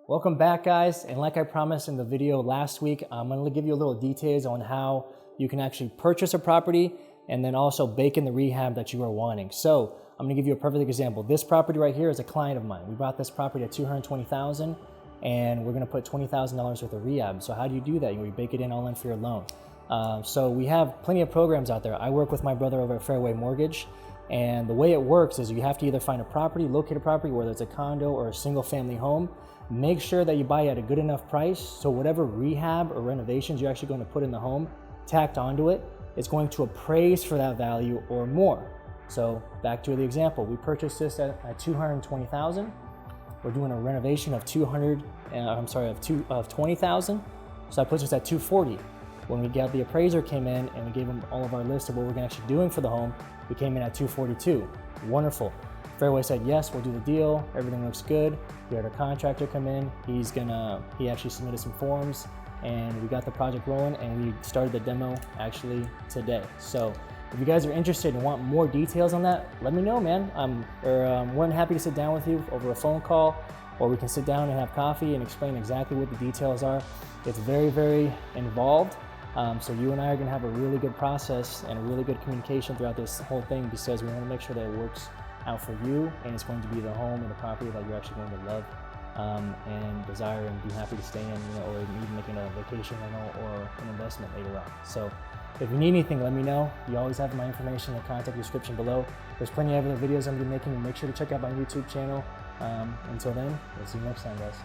Welcome back, guys, and like I promised in the video last week, I'm going to give you a little details on how you can actually purchase a property and then also bake in the rehab that you are wanting. So I'm going to give you a perfect example. This property right here is a client of mine. We bought this property at $220,000 and we're going to put $20,000 worth of rehab. So how do you do that? You bake it in all in for your loan. So we have plenty of programs out there. I work with my brother over at Fairway Mortgage, and the way it works is you have to either find a property, locate a property, whether it's a condo or a single family home. Make sure that you buy at a good enough price so whatever rehab or renovations you're actually going to put in the home tacked onto it, it's going to appraise for that value or more. So back to the example, we purchased this at $220,000. We're doing a renovation of $20,000. So that puts us at $240,000. When we got the appraiser came in and we gave him all of our list of what we're actually doing for the home, we came in at $242,000. Wonderful. Fairway said, yes, we'll do the deal. Everything looks good. We had our contractor come in. He actually submitted some forms and we got the project rolling and we started the demo actually today. So if you guys are interested and want more details on that, let me know, man. I'm more than happy to sit down with you over a phone call, or we can sit down and have coffee and explain exactly what the details are. It's very, very involved. So you and I are gonna have a really good process and a really good communication throughout this whole thing, because we wanna make sure that it works out for you and it's going to be the home or the property that you're actually going to love and desire and be happy to stay in, or even making a vacation rental or an investment later on. So if you need anything, let me know. You always have my information in the contact description below. There's plenty of other videos I'm gonna be making, and make sure to check out my YouTube channel. Until then, we'll see you next time, guys.